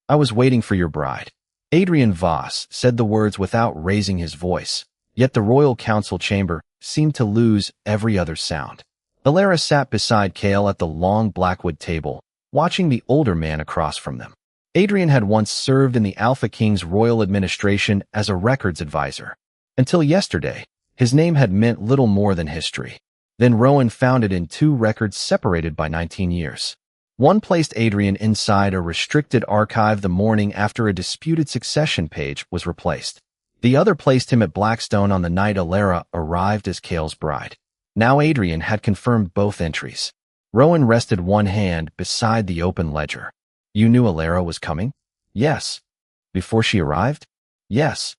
I was waiting for your bride. Adrian Voss said the words without raising his voice, yet the royal council chamber seemed to lose every other sound. Alara sat beside Kale at the long blackwood table, watching the older man across from them. Adrian had once served in the Alpha King's royal administration as a records advisor. Until yesterday, his name had meant little more than history. Then Rowan found it in two records separated by 19 years. One placed Adrian inside a restricted archive the morning after a disputed succession page was replaced. The other placed him at Blackstone on the night Alara arrived as Kale's bride. Now Adrian had confirmed both entries. Rowan rested one hand beside the open ledger. You knew Alara was coming? Yes. Before she arrived? Yes.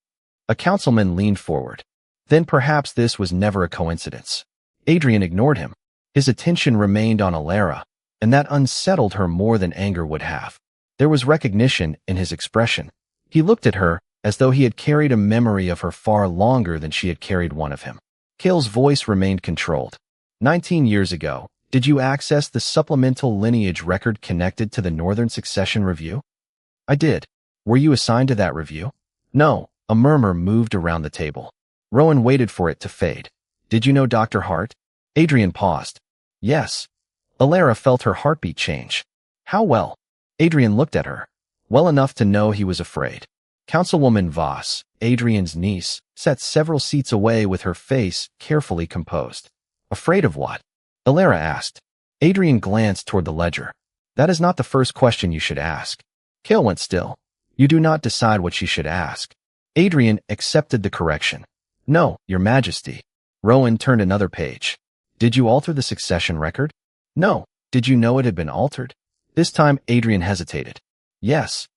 A councilman leaned forward. Then perhaps this was never a coincidence. Adrian ignored him. His attention remained on Alara, and that unsettled her more than anger would have. There was recognition in his expression. He looked at her as though he had carried a memory of her far longer than she had carried one of him. Kale's voice remained controlled. 19 years ago, did you access the supplemental lineage record connected to the Northern Succession Review? I did. Were you assigned to that review? No. A murmur moved around the table. Rowan waited for it to fade. Did you know Dr. Hart? Adrian paused. Yes. Alara felt her heartbeat change. How well? Adrian looked at her. Well enough to know he was afraid. Councilwoman Voss, Adrian's niece, sat several seats away with her face carefully composed. Afraid of what? Alara asked. Adrian glanced toward the ledger. That is not the first question you should ask. Kale went still. You do not decide what she should ask. Adrian accepted the correction. No, Your Majesty. Rowan turned another page. Did you alter the succession record? No. Did you know it had been altered? This time Adrian hesitated. Yes.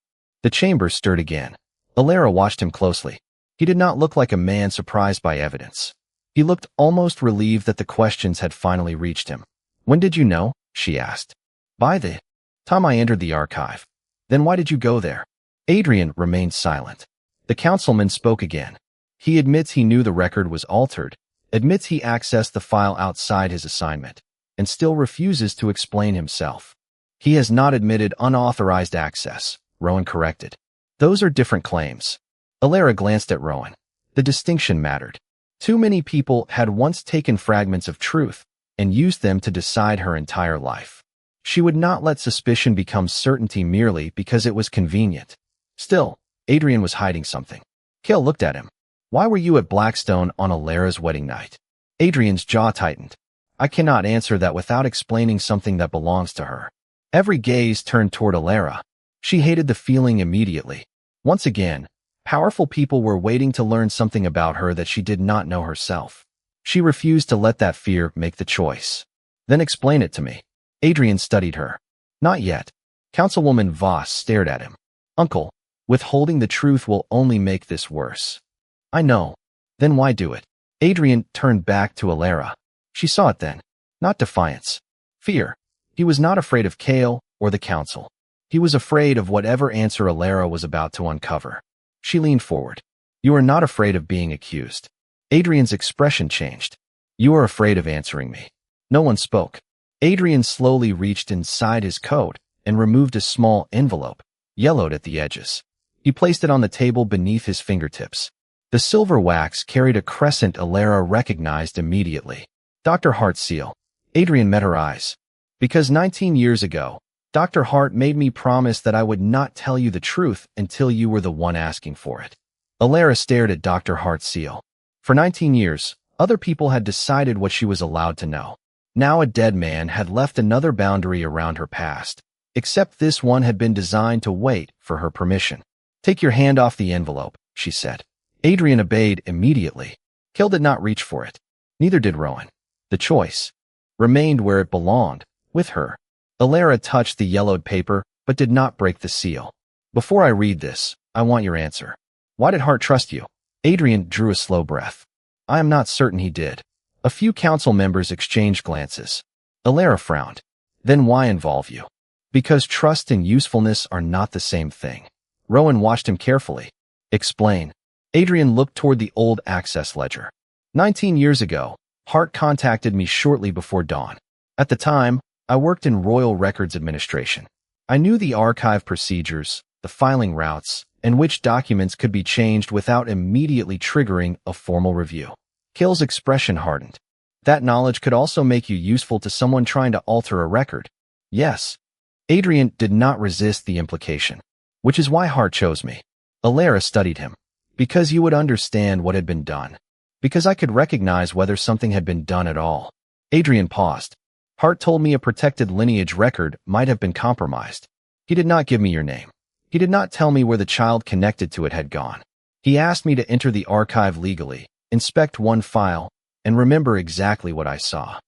The chamber stirred again. Alara watched him closely. He did not look like a man surprised by evidence. He looked almost relieved that the questions had finally reached him. When did you know? She asked. By the time I entered the archive. Then why did you go there? Adrian remained silent. The councilman spoke again. He admits he knew the record was altered, admits he accessed the file outside his assignment, and still refuses to explain himself. He has not admitted unauthorized access, Rowan corrected. Those are different claims. Alara glanced at Rowan. The distinction mattered. Too many people had once taken fragments of truth and used them to decide her entire life. She would not let suspicion become certainty merely because it was convenient. Still, Adrian was hiding something. Kale looked at him. Why were you at Blackstone on Alara's wedding night? Adrian's jaw tightened. I cannot answer that without explaining something that belongs to her. Every gaze turned toward Alara. She hated the feeling immediately. Once again, powerful people were waiting to learn something about her that she did not know herself. She refused to let that fear make the choice. Then explain it to me. Adrian studied her. Not yet. Councilwoman Voss stared at him. Uncle, withholding the truth will only make this worse. I know. Then why do it? Adrian turned back to Alara. She saw it then. Not defiance. Fear. He was not afraid of Kale or the council. He was afraid of whatever answer Alara was about to uncover. She leaned forward. You are not afraid of being accused. Adrian's expression changed. You are afraid of answering me. No one spoke. Adrian slowly reached inside his coat and removed a small envelope, yellowed at the edges. He placed it on the table beneath his fingertips. The silver wax carried a crescent Alara recognized immediately. Dr. Hart's seal. Adrian met her eyes. Because 19 years ago, Dr. Hart made me promise that I would not tell you the truth until you were the one asking for it. Alara stared at Dr. Hart's seal. For 19 years, other people had decided what she was allowed to know. Now a dead man had left another boundary around her past, except this one had been designed to wait for her permission. Take your hand off the envelope, she said. Adrian obeyed immediately. Kale did not reach for it. Neither did Rowan. The choice remained where it belonged, with her. Alara touched the yellowed paper, but did not break the seal. Before I read this, I want your answer. Why did Hart trust you? Adrian drew a slow breath. I am not certain he did. A few council members exchanged glances. Alara frowned. Then why involve you? Because trust and usefulness are not the same thing. Rowan watched him carefully. Explain. Adrian looked toward the old access ledger. 19 years ago, Hart contacted me shortly before dawn. At the time, I worked in Royal Records Administration. I knew the archive procedures, the filing routes, and which documents could be changed without immediately triggering a formal review. Cale's expression hardened. That knowledge could also make you useful to someone trying to alter a record. Yes. Adrian did not resist the implication, which is why Hart chose me. Alara studied him. Because you would understand what had been done. Because I could recognize whether something had been done at all. Adrian paused. Hart told me a protected lineage record might have been compromised. He did not give me your name. He did not tell me where the child connected to it had gone. He asked me to enter the archive legally, inspect one file, and remember exactly what I saw.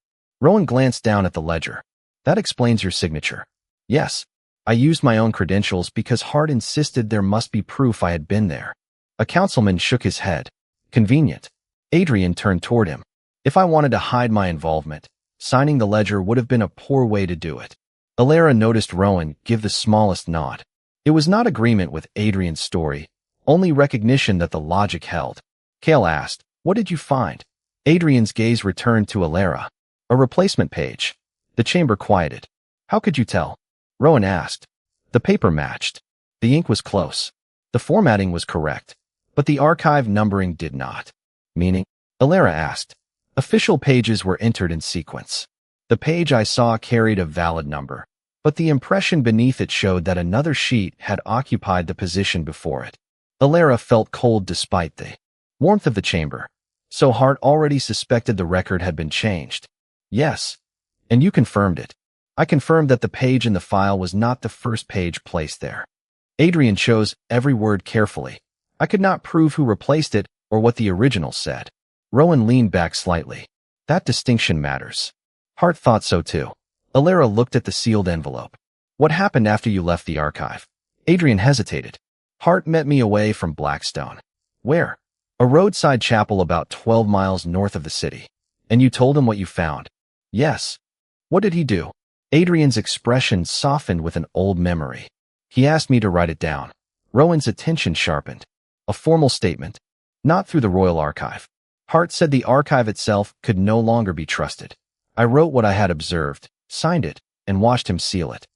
Rowan glanced down at the ledger. That explains your signature. Yes. I used my own credentials because Hart insisted there must be proof I had been there. A councilman shook his head. Convenient. Adrian turned toward him. If I wanted to hide my involvement, signing the ledger would have been a poor way to do it. Alara noticed Rowan give the smallest nod. It was not agreement with Adrian's story, only recognition that the logic held. Cale asked, "What did you find?" Adrian's gaze returned to Alara. "A replacement page." The chamber quieted. "How could you tell?" Rowan asked. The paper matched. The ink was close. The formatting was correct, but the archive numbering did not. Meaning? Alara asked. Official pages were entered in sequence. The page I saw carried a valid number, but the impression beneath it showed that another sheet had occupied the position before it. Alara felt cold despite the warmth of the chamber. So Hart already suspected the record had been changed. Yes. And you confirmed it. I confirmed that the page in the file was not the first page placed there. Adrian chose every word carefully. I could not prove who replaced it or what the original said. Rowan leaned back slightly. That distinction matters. Hart thought so too. Alara looked at the sealed envelope. What happened after you left the archive? Adrian hesitated. Hart met me away from Blackstone. Where? A roadside chapel about 12 miles north of the city. And you told him what you found? Yes. What did he do? Adrian's expression softened with an old memory. He asked me to write it down. Rowan's attention sharpened. A formal statement. Not through the Royal Archive. Hart said the archive itself could no longer be trusted. I wrote what I had observed, signed it, and watched him seal it.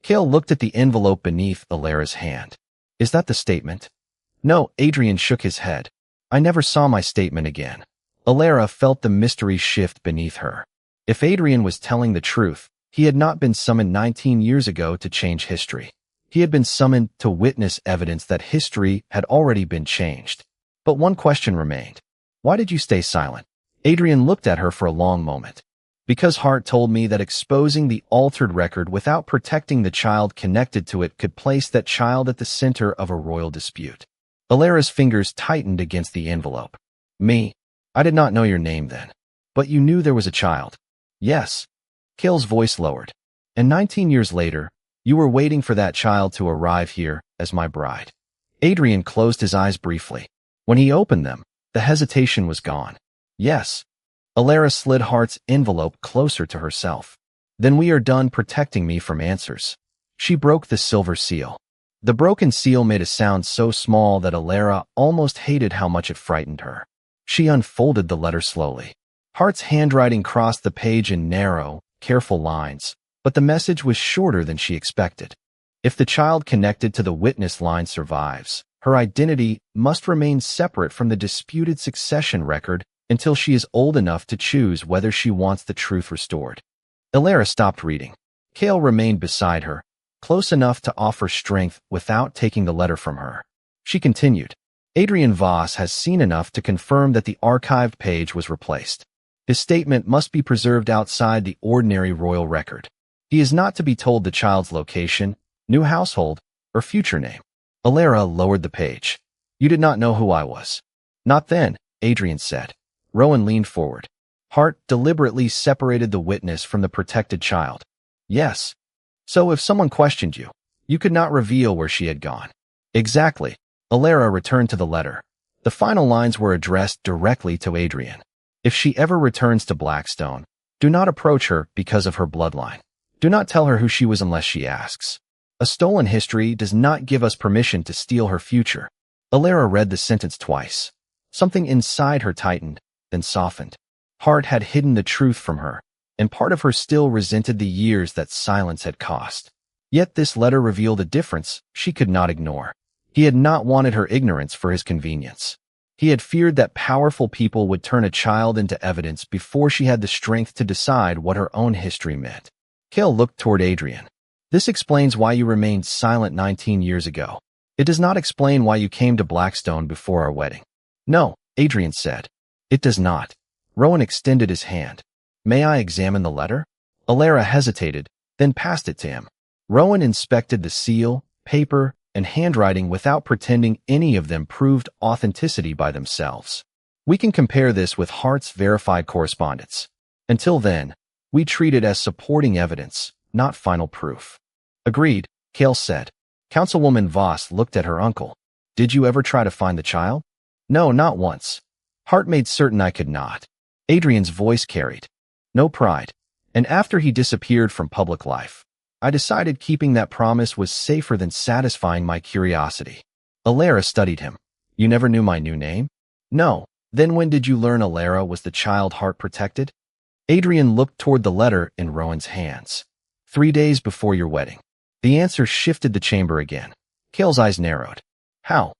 Cale looked at the envelope beneath Alara's hand. Is that the statement? No, Adrian shook his head. I never saw my statement again. Alara felt the mystery shift beneath her. If Adrian was telling the truth, he had not been summoned 19 years ago to change history. He had been summoned to witness evidence that history had already been changed. But one question remained. Why did you stay silent? Adrian looked at her for a long moment. Because Hart told me that exposing the altered record without protecting the child connected to it could place that child at the center of a royal dispute. Alara's fingers tightened against the envelope. Me? I did not know your name then. But you knew there was a child. Yes. Cale's voice lowered. And 19 years later, you were waiting for that child to arrive here as my bride. Adrian closed his eyes briefly. When he opened them, the hesitation was gone. Yes. Alara slid Hart's envelope closer to herself. Then we are done protecting me from answers. She broke the silver seal. The broken seal made a sound so small that Alara almost hated how much it frightened her. She unfolded the letter slowly. Hart's handwriting crossed the page in narrow, careful lines, but the message was shorter than she expected. If the child connected to the witness line survives, her identity must remain separate from the disputed succession record until she is old enough to choose whether she wants the truth restored. Alara stopped reading. Cale remained beside her, close enough to offer strength without taking the letter from her. She continued. Adrian Voss has seen enough to confirm that the archived page was replaced. His statement must be preserved outside the ordinary royal record. He is not to be told the child's location, new household, or future name. Alara lowered the page. You did not know who I was. Not then, Adrian said. Rowan leaned forward. Hart deliberately separated the witness from the protected child. Yes. So if someone questioned you, you could not reveal where she had gone. Exactly. Alara returned to the letter. The final lines were addressed directly to Adrian. If she ever returns to Blackstone, do not approach her because of her bloodline. Do not tell her who she was unless she asks. A stolen history does not give us permission to steal her future. Alara read the sentence twice. Something inside her tightened, then softened. Hart had hidden the truth from her, and part of her still resented the years that silence had cost. Yet this letter revealed a difference she could not ignore. He had not wanted her ignorance for his convenience. He had feared that powerful people would turn a child into evidence before she had the strength to decide what her own history meant. Cale looked toward Adrian. This explains why you remained silent 19 years ago. It does not explain why you came to Blackstone before our wedding. No, Adrian said. It does not. Rowan extended his hand. May I examine the letter? Alara hesitated, then passed it to him. Rowan inspected the seal, paper, and handwriting without pretending any of them proved authenticity by themselves. We can compare this with Hart's verified correspondence. Until then, we treat it as supporting evidence, not final proof. Agreed, Cale said. Councilwoman Voss looked at her uncle. Did you ever try to find the child? No, not once. Hart made certain I could not. Adrian's voice carried. No pride. And after he disappeared from public life, I decided keeping that promise was safer than satisfying my curiosity. Alara studied him. You never knew my new name? No. Then when did you learn Alara was the child Hart protected? Adrian looked toward the letter in Rowan's hands. 3 days before your wedding. The answer shifted the chamber again. Cale's eyes narrowed. How?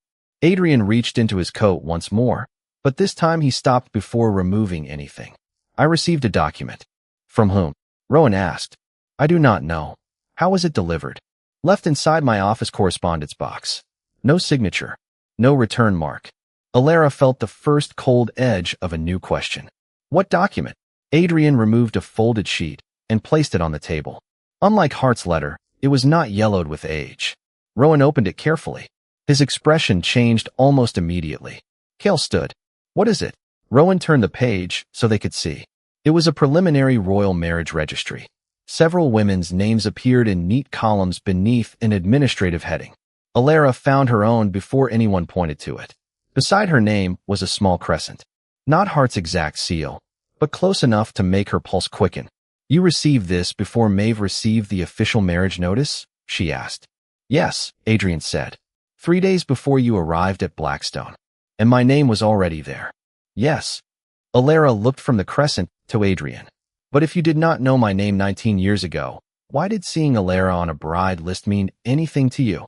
Adrian reached into his coat once more, but this time he stopped before removing anything. I received a document. From whom? Rowan asked. I do not know. How was it delivered? Left inside my office correspondence box. No signature. No return mark. Alara felt the first cold edge of a new question. What document? Adrian removed a folded sheet and placed it on the table. Unlike Hart's letter, it was not yellowed with age. Rowan opened it carefully. His expression changed almost immediately. Cale stood. What is it? Rowan turned the page so they could see. It was a preliminary royal marriage registry. Several women's names appeared in neat columns beneath an administrative heading. Alara found her own before anyone pointed to it. Beside her name was a small crescent. Not Hart's exact seal, but close enough to make her pulse quicken. You received this before Maeve received the official marriage notice? She asked. Yes, Adrian said. 3 days before you arrived at Blackstone. And my name was already there. Yes. Alara looked from the crescent to Adrian. But if you did not know my name 19 years ago, why did seeing Alara on a bride list mean anything to you?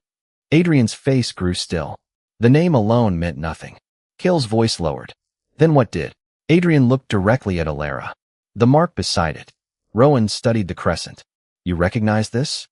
Adrian's face grew still. The name alone meant nothing. Cale's voice lowered. Then what did? Adrian looked directly at Alara. The mark beside it. Rowan studied the crescent. You recognize this?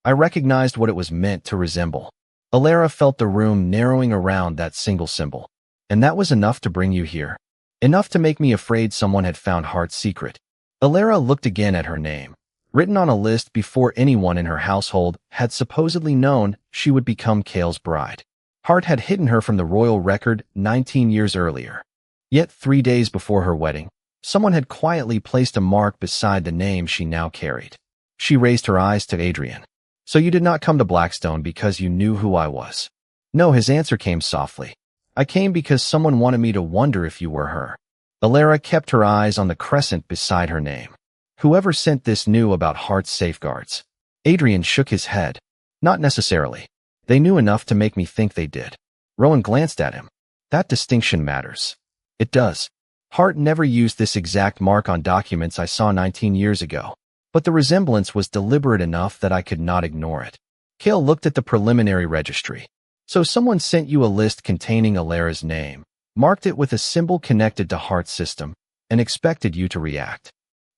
I recognized what it was meant to resemble. Alara felt the room narrowing around that single symbol. And that was enough to bring you here. Enough to make me afraid someone had found Hart's secret. Alara looked again at her name, written on a list before anyone in her household had supposedly known she would become Cale's bride. Hart had hidden her from the royal record 19 years earlier. Yet 3 days before her wedding, someone had quietly placed a mark beside the name she now carried. She raised her eyes to Adrian. So you did not come to Blackstone because you knew who I was? No, his answer came softly. I came because someone wanted me to wonder if you were her. Alara kept her eyes on the crescent beside her name. Whoever sent this knew about Hart's safeguards. Adrian shook his head. Not necessarily. They knew enough to make me think they did. Rowan glanced at him. That distinction matters. It does. Hart never used this exact mark on documents I saw 19 years ago, but the resemblance was deliberate enough that I could not ignore it. Cale looked at the preliminary registry. So someone sent you a list containing Alara's name, marked it with a symbol connected to Hart's system, and expected you to react.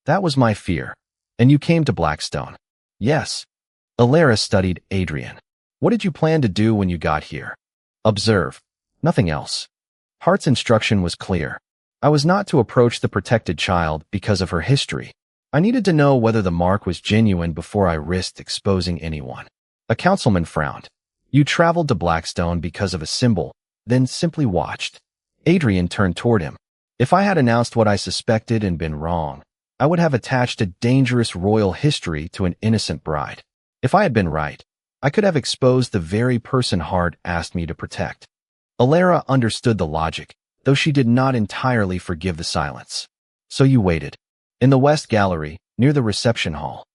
That was my fear. And you came to Blackstone. Yes. Alara studied Adrian. What did you plan to do when you got here? Observe. Nothing else. Hart's instruction was clear. I was not to approach the protected child because of her history. I needed to know whether the mark was genuine before I risked exposing anyone. A councilman frowned. You traveled to Blackstone because of a symbol, then simply watched. Adrian turned toward him. If I had announced what I suspected and been wrong, I would have attached a dangerous royal history to an innocent bride. If I had been right, I could have exposed the very person Hart asked me to protect. Alara understood the logic, though she did not entirely forgive the silence. So you waited. In the West Gallery, near the reception hall.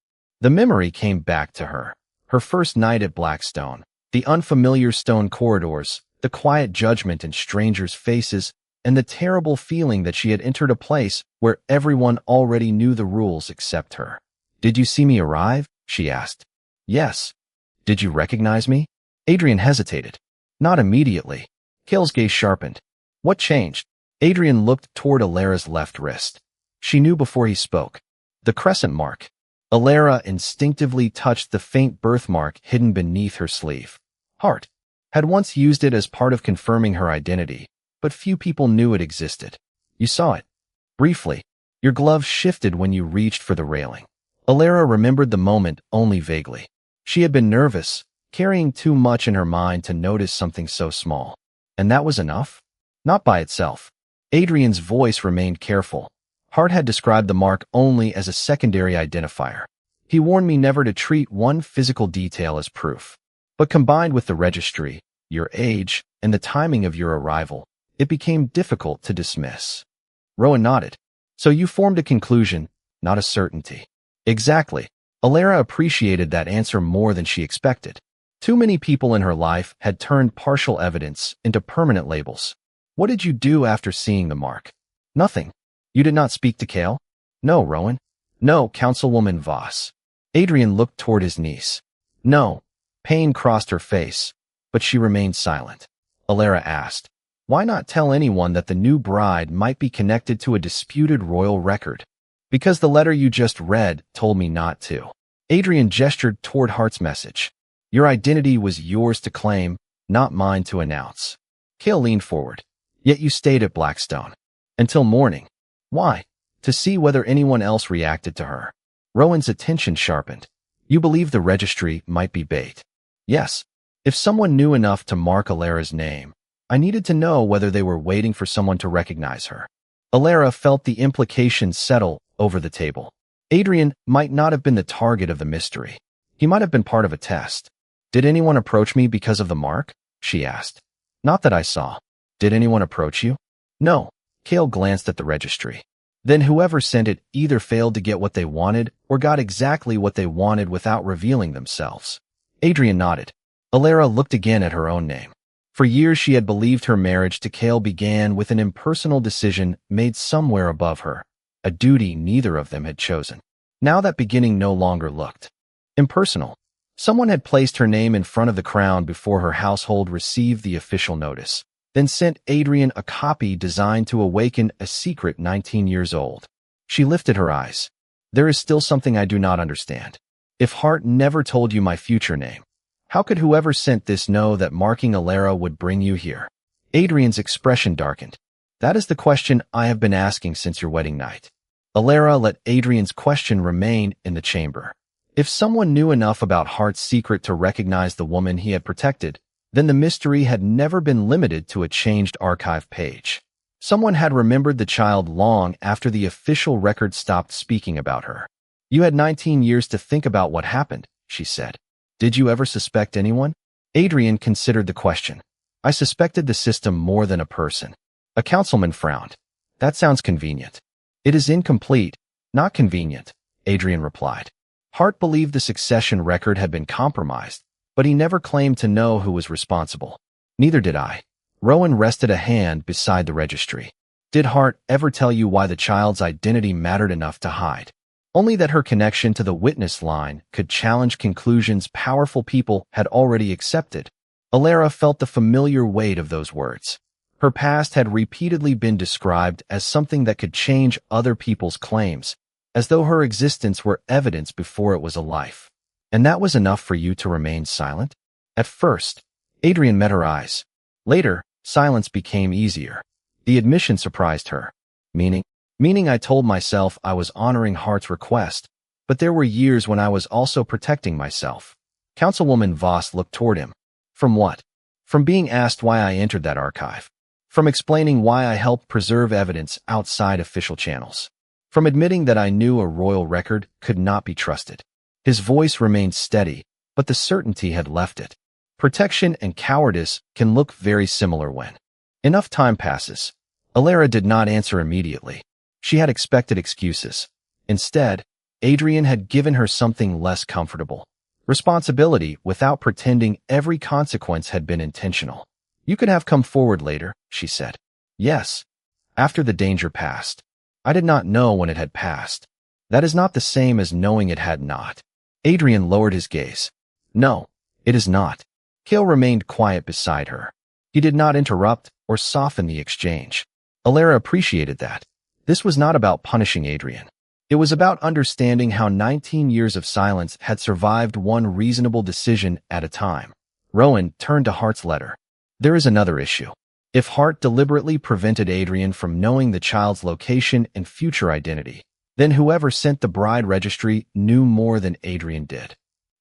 The memory came back to her. Her first night at Blackstone, the unfamiliar stone corridors, the quiet judgment in strangers' faces, and the terrible feeling that she had entered a place where everyone already knew the rules except her. Did you see me arrive? She asked. Yes. Did you recognize me? Adrian hesitated. Not immediately. Kale's gaze sharpened. What changed? Adrian looked toward Alara's left wrist. She knew before he spoke. The crescent mark. Alara instinctively touched the faint birthmark hidden beneath her sleeve. Hart had once used it as part of confirming her identity, but few people knew it existed. You saw it. Briefly. Your glove shifted when you reached for the railing. Alara remembered the moment only vaguely. She had been nervous, carrying too much in her mind to notice something so small. And that was enough? Not by itself. Adrian's voice remained careful. Hart had described the mark only as a secondary identifier. He warned me never to treat one physical detail as proof. But combined with the registry, your age, and the timing of your arrival, it became difficult to dismiss. Rowan nodded. So you formed a conclusion, not a certainty. Exactly. Alara appreciated that answer more than she expected. Too many people in her life had turned partial evidence into permanent labels. What did you do after seeing the mark? Nothing. You did not speak to Kale? No, Rowan. No, Councilwoman Voss. Adrian looked toward his niece. No. Pain crossed her face, but she remained silent. Alara asked, why not tell anyone that the new bride might be connected to a disputed royal record? Because the letter you just read told me not to. Adrian gestured toward Hart's message. Your identity was yours to claim, not mine to announce. Kale leaned forward. Yet you stayed at Blackstone. Until morning. Why? To see whether anyone else reacted to her. Rowan's attention sharpened. You believe the registry might be bait. Yes. If someone knew enough to mark Alara's name, I needed to know whether they were waiting for someone to recognize her. Alara felt the implications settle over the table. Adrian might not have been the target of the mystery. He might have been part of a test. Did anyone approach me because of the mark? She asked. Not that I saw. Did anyone approach you? No. Kale glanced at the registry. Then whoever sent it either failed to get what they wanted or got exactly what they wanted without revealing themselves. Adrian nodded. Alara looked again at her own name. For years she had believed her marriage to Kale began with an impersonal decision made somewhere above her, a duty neither of them had chosen. Now that beginning no longer looked impersonal. Someone had placed her name in front of the crown before her household received the official notice, then sent Adrian a copy designed to awaken a secret 19 years old. She lifted her eyes. There is still something I do not understand. If Hart never told you my future name, how could whoever sent this know that marking Alara would bring you here? Adrian's expression darkened. That is the question I have been asking since your wedding night. Alara let Adrian's question remain in the chamber. If someone knew enough about Hart's secret to recognize the woman he had protected, then the mystery had never been limited to a changed archive page. Someone had remembered the child long after the official record stopped speaking about her. You had 19 years to think about what happened, she said. Did you ever suspect anyone? Adrian considered the question. I suspected the system more than a person. A councilman frowned. That sounds convenient. It is incomplete, not convenient, Adrian replied. Hart believed the succession record had been compromised, but he never claimed to know who was responsible. Neither did I. Rowan rested a hand beside the registry. Did Hart ever tell you why the child's identity mattered enough to hide? Only that her connection to the witness line could challenge conclusions powerful people had already accepted. Alara felt the familiar weight of those words. Her past had repeatedly been described as something that could change other people's claims, as though her existence were evidence before it was a life. And that was enough for you to remain silent? At first, Adrian met her eyes. Later, silence became easier. The admission surprised her. Meaning I told myself I was honoring Hart's request, but there were years when I was also protecting myself. Councilwoman Voss looked toward him. From what? From being asked why I entered that archive. From explaining why I helped preserve evidence outside official channels. From admitting that I knew a royal record could not be trusted. His voice remained steady, but the certainty had left it. Protection and cowardice can look very similar when enough time passes. Alara did not answer immediately. She had expected excuses. Instead, Adrian had given her something less comfortable. Responsibility without pretending every consequence had been intentional. You could have come forward later, she said. Yes. After the danger passed. I did not know when it had passed. That is not the same as knowing it had not. Adrian lowered his gaze. No. It is not. Kale remained quiet beside her. He did not interrupt or soften the exchange. Alara appreciated that. This was not about punishing Adrian. It was about understanding how 19 years of silence had survived one reasonable decision at a time. Rowan turned to Hart's letter. There is another issue. If Hart deliberately prevented Adrian from knowing the child's location and future identity, then whoever sent the bride registry knew more than Adrian did.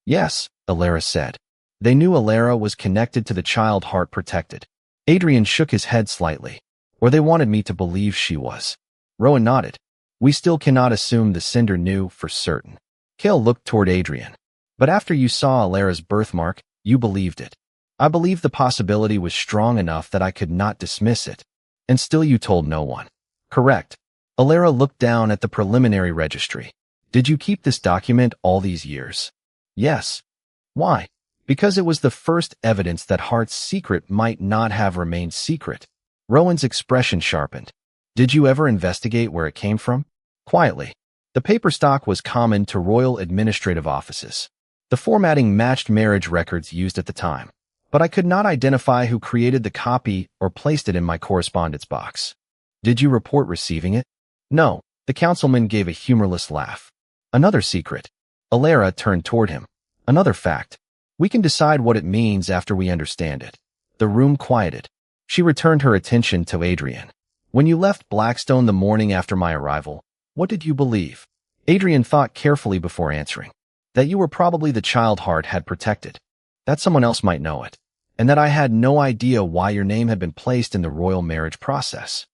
Yes, Alara said. They knew Alara was connected to the child Hart protected. Adrian shook his head slightly. Or they wanted me to believe she was. Rowan nodded. We still cannot assume the sender knew for certain. Kale looked toward Adrian. But after you saw Alara's birthmark, you believed it. I believed the possibility was strong enough that I could not dismiss it. And still you told no one. Correct. Alara looked down at the preliminary registry. Did you keep this document all these years? Yes. Why? Because it was the first evidence that Hart's secret might not have remained secret. Rowan's expression sharpened. Did you ever investigate where it came from? Quietly. The paper stock was common to royal administrative offices. The formatting matched marriage records used at the time. But I could not identify who created the copy or placed it in my correspondence box. Did you report receiving it? No. The councilman gave a humorless laugh. Another secret. Alara turned toward him. Another fact. We can decide what it means after we understand it. The room quieted. She returned her attention to Adrian. When you left Blackstone the morning after my arrival, what did you believe? Adrian thought carefully before answering. That you were probably the child Hart had protected. That someone else might know it. And that I had no idea why your name had been placed in the royal marriage process.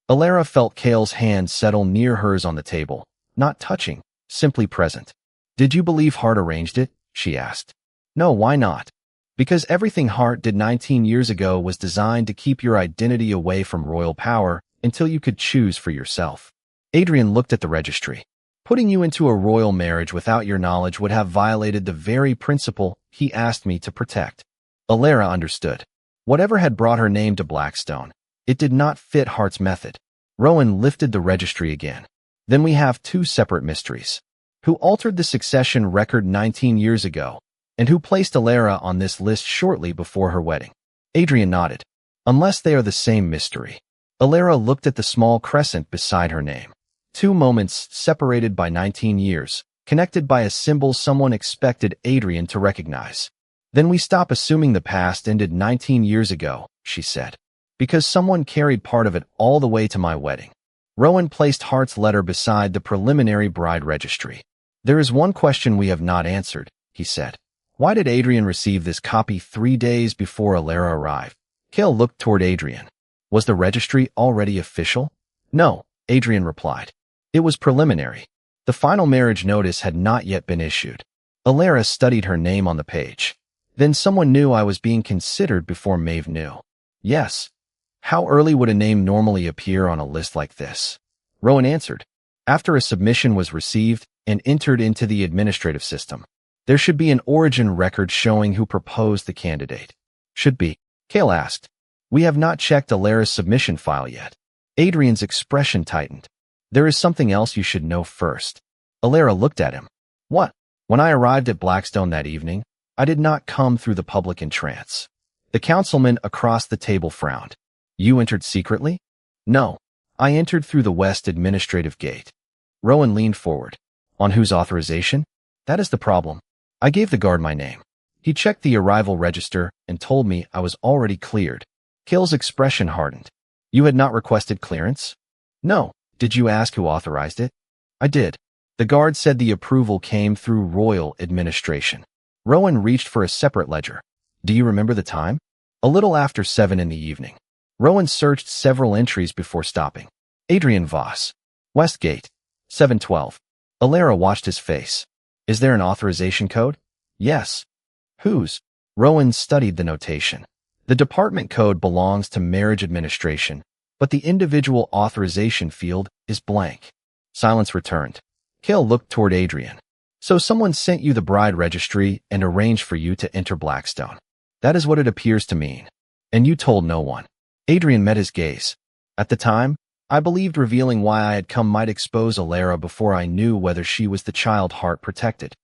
Alara felt Kale's hand settle near hers on the table, not touching, simply present. Did you believe Hart arranged it? She asked. No, why not? Because everything Hart did 19 years ago was designed to keep your identity away from royal power until you could choose for yourself. Adrian looked at the registry. Putting you into a royal marriage without your knowledge would have violated the very principle he asked me to protect. Alara understood. Whatever had brought her name to Blackstone, it did not fit Hart's method. Rowan lifted the registry again. Then we have two separate mysteries. Who altered the succession record 19 years ago, and who placed Alara on this list shortly before her wedding? Adrian nodded. Unless they are the same mystery. Alara looked at the small crescent beside her name. Two moments separated by 19 years, connected by a symbol someone expected Adrian to recognize. Then we stop assuming the past ended 19 years ago, she said. Because someone carried part of it all the way to my wedding. Rowan placed Hart's letter beside the preliminary bride registry. There is one question we have not answered, he said. Why did Adrian receive this copy 3 days before Alara arrived? Kale looked toward Adrian. Was the registry already official? No, Adrian replied. It was preliminary. The final marriage notice had not yet been issued. Alara studied her name on the page. Then someone knew I was being considered before Maeve knew. Yes. How early would a name normally appear on a list like this? Rowan answered. After a submission was received and entered into the administrative system. There should be an origin record showing who proposed the candidate. Should be. Kale asked. We have not checked Alara's submission file yet. Adrian's expression tightened. There is something else you should know first. Alara looked at him. What? When I arrived at Blackstone that evening, I did not come through the public entrance. The councilman across the table frowned. You entered secretly? No. I entered through the west administrative gate. Rowan leaned forward. On whose authorization? That is the problem. I gave the guard my name. He checked the arrival register and told me I was already cleared. Kale's expression hardened. You had not requested clearance? No. Did you ask who authorized it? I did. The guard said the approval came through royal administration. Rowan reached for a separate ledger. Do you remember the time? A little after 7 in the evening. Rowan searched several entries before stopping. Adrian Voss. Westgate. 7:12. Alara watched his face. Is there an authorization code? Yes. Whose? Rowan studied the notation. The department code belongs to marriage administration, but the individual authorization field is blank. Silence returned. Kale looked toward Adrian. So someone sent you the bride registry and arranged for you to enter Blackstone. That is what it appears to mean. And you told no one. Adrian met his gaze. At the time, I believed revealing why I had come might expose Alara before I knew whether she was the child Hart protected.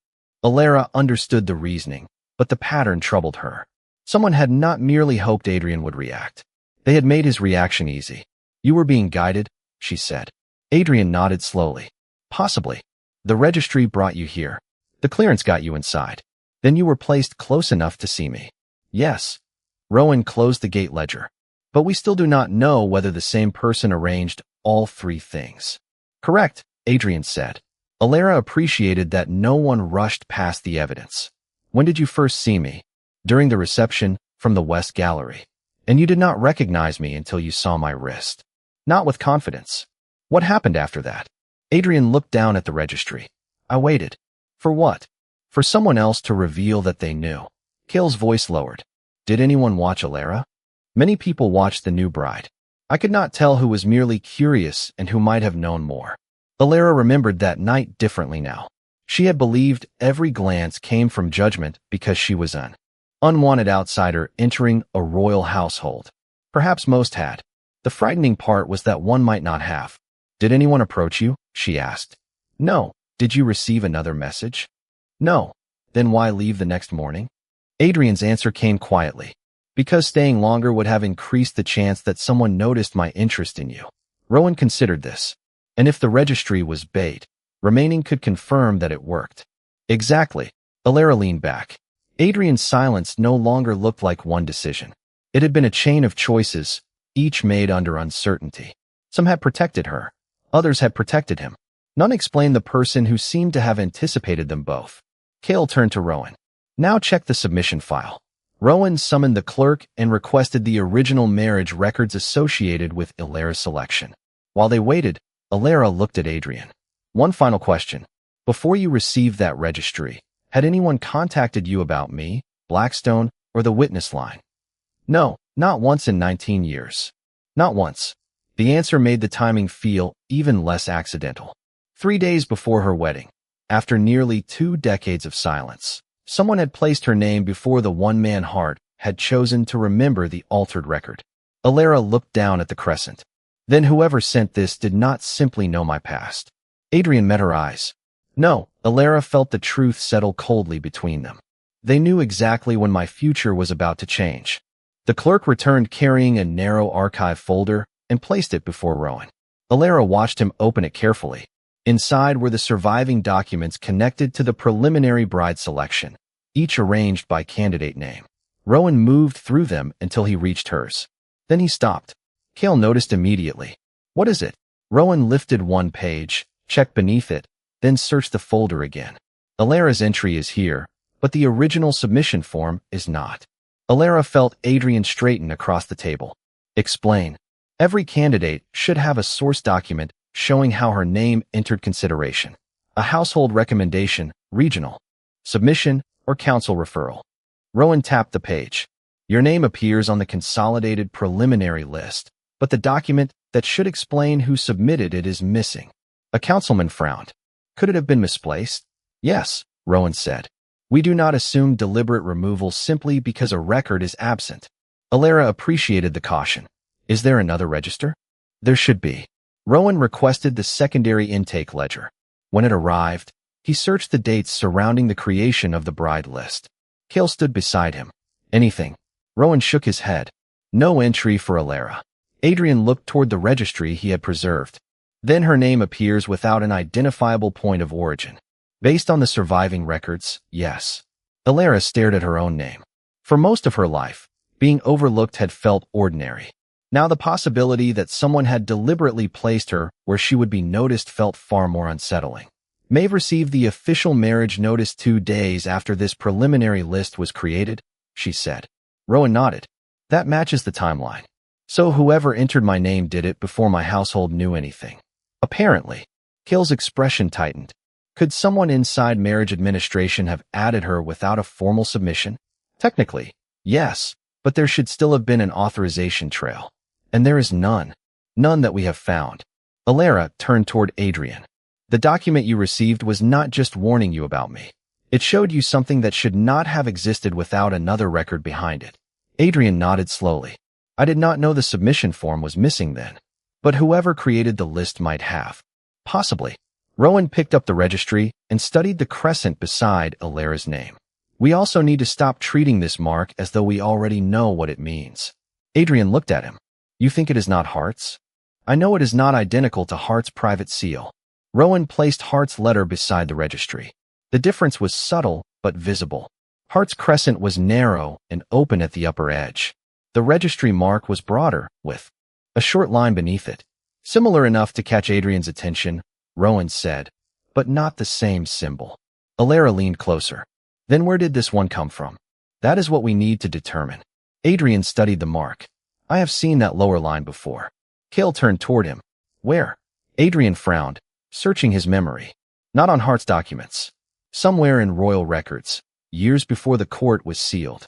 Alara understood the reasoning, but the pattern troubled her. Someone had not merely hoped Adrian would react. They had made his reaction easy. "You were being guided," she said. Adrian nodded slowly. "Possibly. The registry brought you here. The clearance got you inside. Then you were placed close enough to see me." "Yes." Rowan closed the gate ledger. "But we still do not know whether the same person arranged all three things." "Correct," Adrian said. Alara appreciated that no one rushed past the evidence. "When did you first see me?" "During the reception from the West Gallery. And you did not recognize me until you saw my wrist." "Not with confidence." "What happened after that?" Adrian looked down at the registry. "I waited." "For what?" "For someone else to reveal that they knew." Kale's voice lowered. "Did anyone watch Alara?" "Many people watched the new bride. I could not tell who was merely curious and who might have known more." Alara remembered that night differently now. She had believed every glance came from judgment because she was an unwanted outsider entering a royal household. Perhaps most had. The frightening part was that one might not have. "Did anyone approach you?" she asked. "No." "Did you receive another message?" "No." "Then why leave the next morning?" Adrian's answer came quietly. "Because staying longer would have increased the chance that someone noticed my interest in you." Rowan considered this. And if the registry was bait, remaining could confirm that it worked. "Exactly." Alara leaned back. Adrian's silence no longer looked like one decision. It had been a chain of choices, each made under uncertainty. Some had protected her. Others had protected him. None explained the person who seemed to have anticipated them both. Kale turned to Rowan. "Now check the submission file." Rowan summoned the clerk and requested the original marriage records associated with Alara's selection. While they waited, Alara looked at Adrian. "One final question. Before you received that registry, had anyone contacted you about me, Blackstone, or the witness line?" "No, not once in 19 years. Not once." The answer made the timing feel even less accidental. 3 days before her wedding, after nearly 2 decades of silence, someone had placed her name before the one-man heart had chosen to remember the altered record. Alara looked down at the crescent. "Then whoever sent this did not simply know my past." Adrian met her eyes. "No." Alara felt the truth settle coldly between them. "They knew exactly when my future was about to change." The clerk returned carrying a narrow archive folder and placed it before Rowan. Alara watched him open it carefully. Inside were the surviving documents connected to the preliminary bride selection, each arranged by candidate name. Rowan moved through them until he reached hers. Then he stopped. Kale noticed immediately. "What is it?" Rowan lifted one page, checked beneath it, then searched the folder again. "Alara's entry is here, but the original submission form is not." Alara felt Adrian straighten across the table. "Explain." "Every candidate should have a source document showing how her name entered consideration. A household recommendation, regional, submission, or council referral." Rowan tapped the page. "Your name appears on the consolidated preliminary list, but the document that should explain who submitted it is missing." A councilman frowned. "Could it have been misplaced?" "Yes," Rowan said. "We do not assume deliberate removal simply because a record is absent." Alara appreciated the caution. "Is there another register?" "There should be." Rowan requested the secondary intake ledger. When it arrived, he searched the dates surrounding the creation of the bride list. Kale stood beside him. "Anything?" Rowan shook his head. "No entry for Alara." Adrian looked toward the registry he had preserved. "Then her name appears without an identifiable point of origin." "Based on the surviving records, yes." Alara stared at her own name. For most of her life, being overlooked had felt ordinary. Now the possibility that someone had deliberately placed her where she would be noticed felt far more unsettling. Maeve received the official marriage notice 2 days after this preliminary list was created, she said. Rowan nodded. "That matches the timeline. So whoever entered my name did it before my household knew anything." Apparently. Kale's expression tightened. Could someone inside marriage administration have added her without a formal submission? Technically, yes, but there should still have been an authorization trail. And there is none. None that we have found. Alara turned toward Adrian. "The document you received was not just warning you about me. It showed you something that should not have existed without another record behind it." Adrian nodded slowly. "I did not know the submission form was missing then. But whoever created the list might have. Possibly." Rowan picked up the registry and studied the crescent beside Alara's name. We also need to stop treating this mark as though we already know what it means. Adrian looked at him. You think it is not Hart's? I know it is not identical to Hart's private seal. Rowan placed Hart's letter beside the registry. The difference was subtle but visible. Hart's crescent was narrow and open at the upper edge. The registry mark was broader, with a short line beneath it. Similar enough to catch Adrian's attention, Rowan said, but not the same symbol. Alara leaned closer. Then where did this one come from? That is what we need to determine. Adrian studied the mark. I have seen that lower line before. Cale turned toward him. Where? Adrian frowned, searching his memory. Not on Hart's documents. Somewhere in royal records, years before the court was sealed.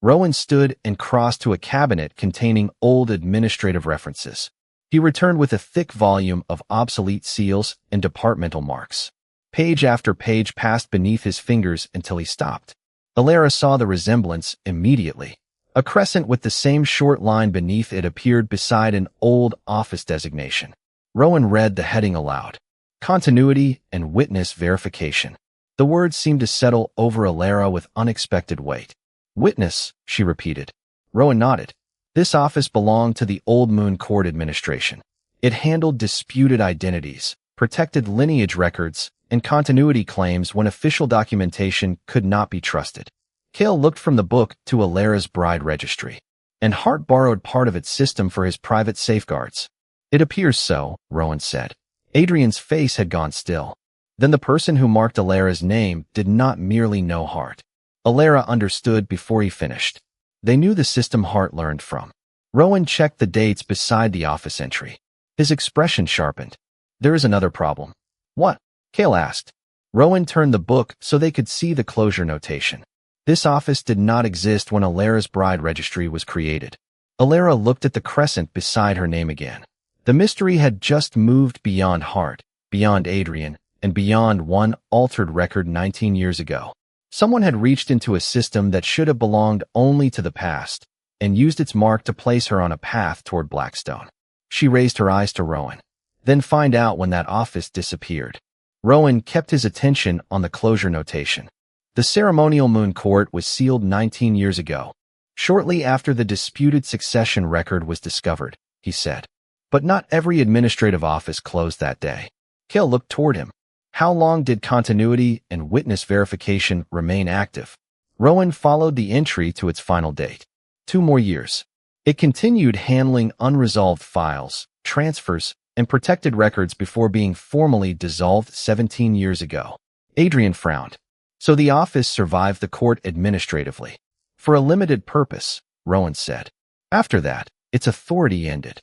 Rowan stood and crossed to a cabinet containing old administrative references. He returned with a thick volume of obsolete seals and departmental marks. Page after page passed beneath his fingers until he stopped. Alara saw the resemblance immediately. A crescent with the same short line beneath it appeared beside an old office designation. Rowan read the heading aloud. Continuity and witness verification. The words seemed to settle over Alara with unexpected weight. Witness, she repeated. Rowan nodded. This office belonged to the Old Moon Court administration. It handled disputed identities, protected lineage records, and continuity claims when official documentation could not be trusted. Cale looked from the book to Alara's bride registry, and Hart borrowed part of its system for his private safeguards. It appears so, Rowan said. Adrian's face had gone still. Then the person who marked Alara's name did not merely know Hart. Alara understood before he finished. They knew the system Hart learned from. Rowan checked the dates beside the office entry. His expression sharpened. There is another problem. What? Cale asked. Rowan turned the book so they could see the closure notation. This office did not exist when Alara's bride registry was created. Alara looked at the crescent beside her name again. The mystery had just moved beyond Hart, beyond Adrian, and beyond one altered record 19 years ago. Someone had reached into a system that should have belonged only to the past and used its mark to place her on a path toward Blackstone. She raised her eyes to Rowan. Then find out when that office disappeared. Rowan kept his attention on the closure notation. The ceremonial Moon Court was sealed 19 years ago, shortly after the disputed succession record was discovered, he said. But not every administrative office closed that day. Cale looked toward him. How long did continuity and witness verification remain active? Rowan followed the entry to its final date. 2 more years. It continued handling unresolved files, transfers, and protected records before being formally dissolved 17 years ago. Adrian frowned. So the office survived the court administratively. For a limited purpose, Rowan said. After that, its authority ended.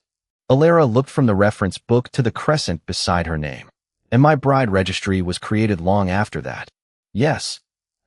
Alara looked from the reference book to the crescent beside her name. And my bride registry was created long after that. Yes.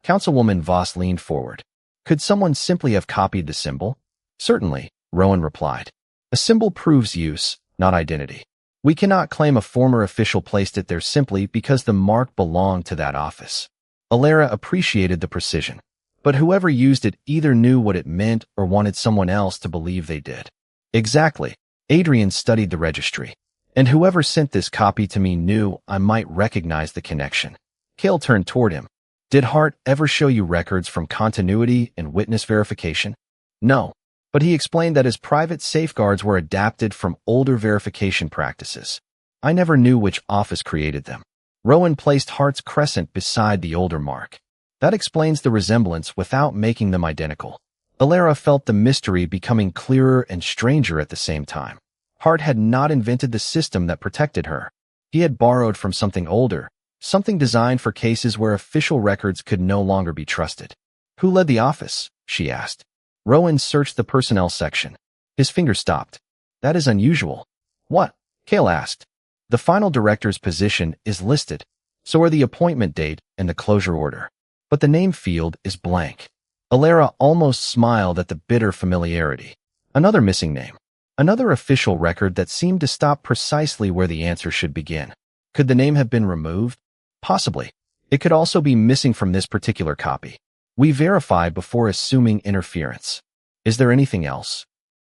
Councilwoman Voss leaned forward. Could someone simply have copied the symbol? Certainly, Rowan replied. A symbol proves use, not identity. We cannot claim a former official placed it there simply because the mark belonged to that office. Alara appreciated the precision, but whoever used it either knew what it meant or wanted someone else to believe they did. Exactly. Adrian studied the registry. And whoever sent this copy to me knew I might recognize the connection. Cale turned toward him. Did Hart ever show you records from continuity and witness verification? No, but he explained that his private safeguards were adapted from older verification practices. I never knew which office created them. Rowan placed Hart's crescent beside the older mark. That explains the resemblance without making them identical. Alara felt the mystery becoming clearer and stranger at the same time. Hart had not invented the system that protected her. He had borrowed from something older, something designed for cases where official records could no longer be trusted. Who led the office? She asked. Rowan searched the personnel section. His finger stopped. That is unusual. What? Cale asked. The final director's position is listed, so are the appointment date and the closure order. But the name field is blank. Alara almost smiled at the bitter familiarity. Another missing name. Another official record that seemed to stop precisely where the answer should begin. Could the name have been removed? Possibly. It could also be missing from this particular copy. We verify before assuming interference. Is there anything else?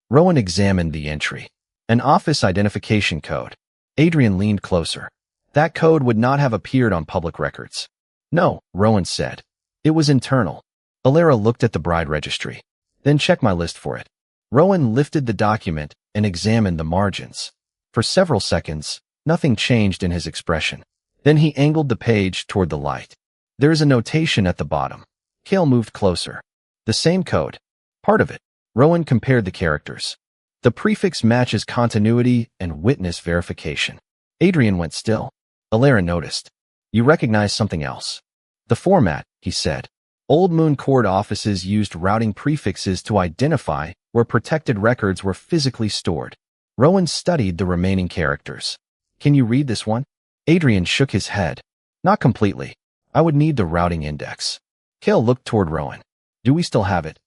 Rowan examined the entry. An office identification code. Adrian leaned closer. That code would not have appeared on public records. No, Rowan said. It was internal. Alara looked at the bride registry. Then check my list for it. Rowan lifted the document and examined the margins. For several seconds, nothing changed in his expression. Then he angled the page toward the light. There is a notation at the bottom. Cale moved closer. The same code. Part of it. Rowan compared the characters. The prefix matches continuity and witness verification. Adrian went still. Alara noticed. You recognize something else. The format, he said. Old Moon Court offices used routing prefixes to identify where protected records were physically stored. Rowan studied the remaining characters. Can you read this one? Adrian shook his head. Not completely. I would need the routing index. Cale looked toward Rowan. Do we still have it?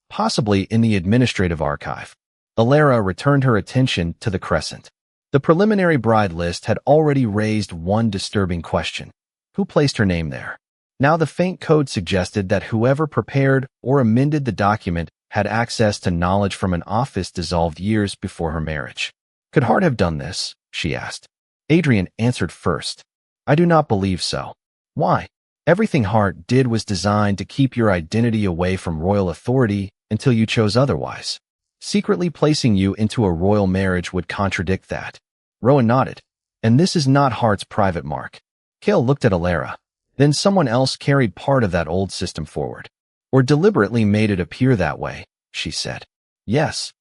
Possibly in the administrative archive. Alara returned her attention to the crescent. The preliminary bride list had already raised one disturbing question. Who placed her name there? Now the faint code suggested that whoever prepared or amended the document had access to knowledge from an office dissolved years before her marriage. Could Hart have done this? She asked. Adrian answered first. I do not believe so. Why? Everything Hart did was designed to keep your identity away from royal authority until you chose otherwise. Secretly placing you into a royal marriage would contradict that. Rowan nodded. And this is not Hart's private mark. Cale looked at Alara. Then someone else carried part of that old system forward. Or deliberately made it appear that way, she said. Yes.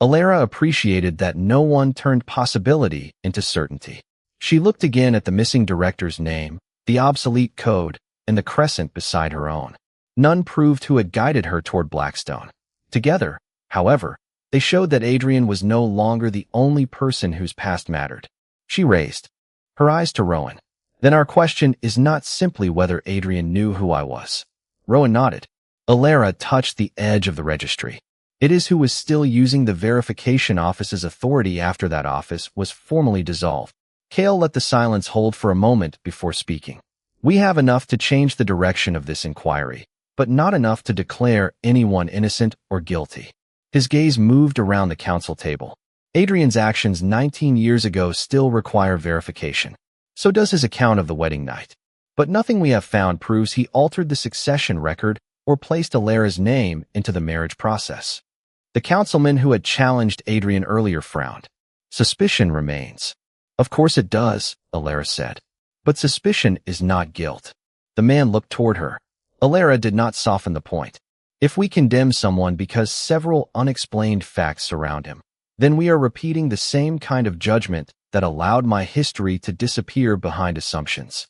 Alara appreciated that no one turned possibility into certainty. She looked again at the missing director's name, the obsolete code, and the crescent beside her own. None proved who had guided her toward Blackstone. Together, however, they showed that Adrian was no longer the only person whose past mattered. She raised her eyes to Rowan. Then our question is not simply whether Adrian knew who I was. Rowan nodded. Alara touched the edge of the registry. It is who was still using the verification office's authority after that office was formally dissolved. Cale let the silence hold for a moment before speaking. We have enough to change the direction of this inquiry, but not enough to declare anyone innocent or guilty. His gaze moved around the council table. Adrian's actions 19 years ago still require verification. So does his account of the wedding night. But nothing we have found proves he altered the succession record or placed Alara's name into the marriage process. The councilman who had challenged Adrian earlier frowned. Suspicion remains. Of course it does, Alara said. But suspicion is not guilt. The man looked toward her. Alara did not soften the point. If we condemn someone because several unexplained facts surround him, then we are repeating the same kind of judgment that allowed my history to disappear behind assumptions.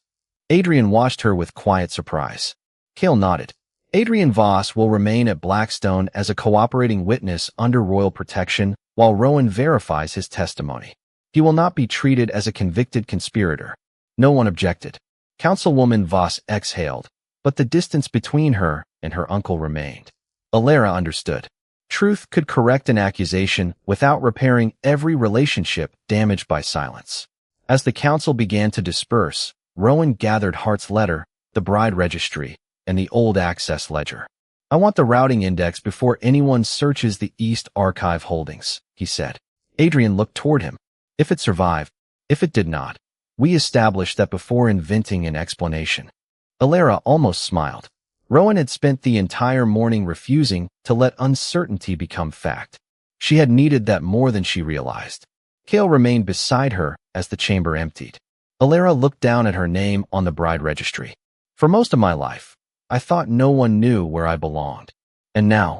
Adrian watched her with quiet surprise. Cale nodded. Adrian Voss will remain at Blackstone as a cooperating witness under royal protection while Rowan verifies his testimony. He will not be treated as a convicted conspirator. No one objected. Councilwoman Voss exhaled, but the distance between her and her uncle remained. Alara understood. Truth could correct an accusation without repairing every relationship damaged by silence. As the council began to disperse, Rowan gathered Hart's letter, the bride registry, and the old access ledger. I want the routing index before anyone searches the East Archive holdings, he said. Adrian looked toward him. If it survived, if it did not, we established that before inventing an explanation. Alara almost smiled. Rowan had spent the entire morning refusing to let uncertainty become fact. She had needed that more than she realized. Cale remained beside her as the chamber emptied. Alara looked down at her name on the bride registry. For most of my life, I thought no one knew where I belonged. And now?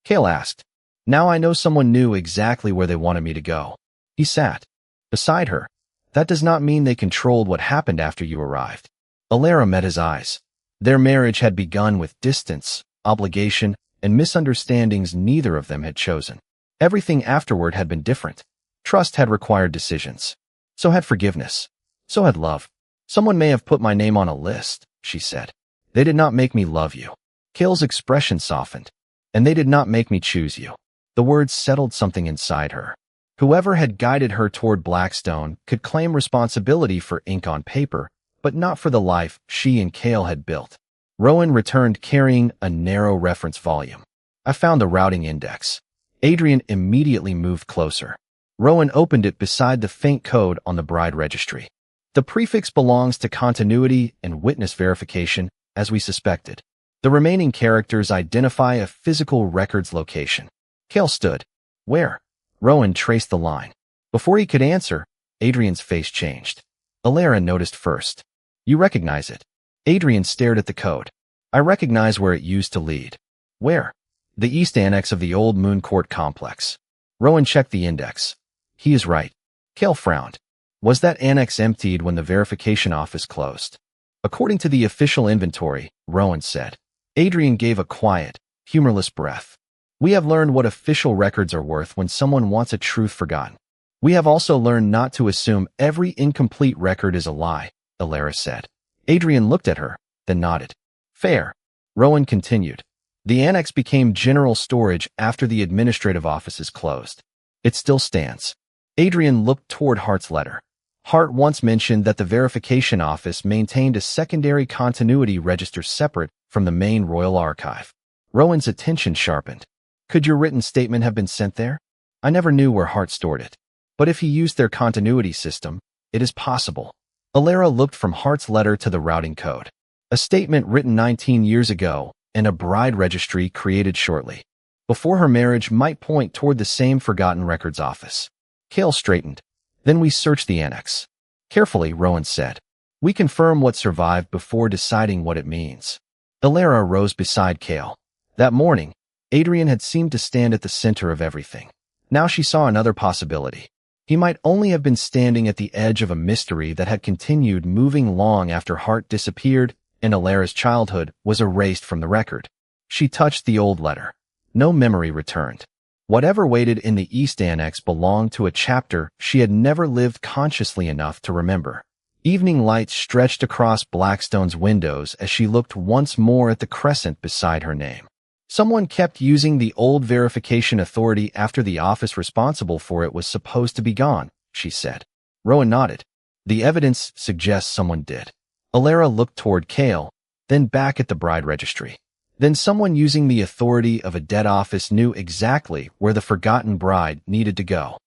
Cale asked. Now I know someone knew exactly where they wanted me to go. He sat beside her. That does not mean they controlled what happened after you arrived. Alara met his eyes. Their marriage had begun with distance, obligation, and misunderstandings neither of them had chosen. Everything afterward had been different. Trust had required decisions. So had forgiveness. So had love. Someone may have put my name on a list, she said. They did not make me love you. Cale's expression softened. And they did not make me choose you. The words settled something inside her. Whoever had guided her toward Blackstone could claim responsibility for ink on paper, but not for the life she and Cale had built. Rowan returned carrying a narrow reference volume. I found the routing index. Adrian immediately moved closer. Rowan opened it beside the faint code on the bride registry. The prefix belongs to continuity and witness verification, as we suspected. The remaining characters identify a physical record's location. Cale stood. Where? Rowan traced the line. Before he could answer, Adrian's face changed. Alara noticed first. You recognize it. Adrian stared at the code. I recognize where it used to lead. Where? The east annex of the old Moon Court complex. Rowan checked the index. He is right. Cale frowned. Was that annex emptied when the verification office closed? According to the official inventory, Rowan said. Adrian gave a quiet, humorless breath. We have learned what official records are worth when someone wants a truth forgotten. We have also learned not to assume every incomplete record is a lie, Alara said. Adrian looked at her, then nodded. Fair. Rowan continued. The annex became general storage after the administrative offices closed. It still stands. Adrian looked toward Hart's letter. Hart once mentioned that the verification office maintained a secondary continuity register separate from the main royal archive. Rowan's attention sharpened. Could your written statement have been sent there? I never knew where Hart stored it. But if he used their continuity system, it is possible. Alara looked from Hart's letter to the routing code. A statement written 19 years ago and a bride registry created shortly before her marriage might point toward the same forgotten records office. Cale straightened. Then we searched the annex. Carefully, Rowan said. We confirm what survived before deciding what it means. Alara rose beside Cale. That morning, Adrian had seemed to stand at the center of everything. Now she saw another possibility. He might only have been standing at the edge of a mystery that had continued moving long after Hart disappeared and Alara's childhood was erased from the record. She touched the old letter. No memory returned. Whatever waited in the East Annex belonged to a chapter she had never lived consciously enough to remember. Evening light stretched across Blackstone's windows as she looked once more at the crescent beside her name. Someone kept using the old verification authority after the office responsible for it was supposed to be gone, she said. Rowan nodded. The evidence suggests someone did. Alara looked toward Cale, then back at the bride registry. Then someone using the authority of a dead office knew exactly where the forgotten bride needed to go.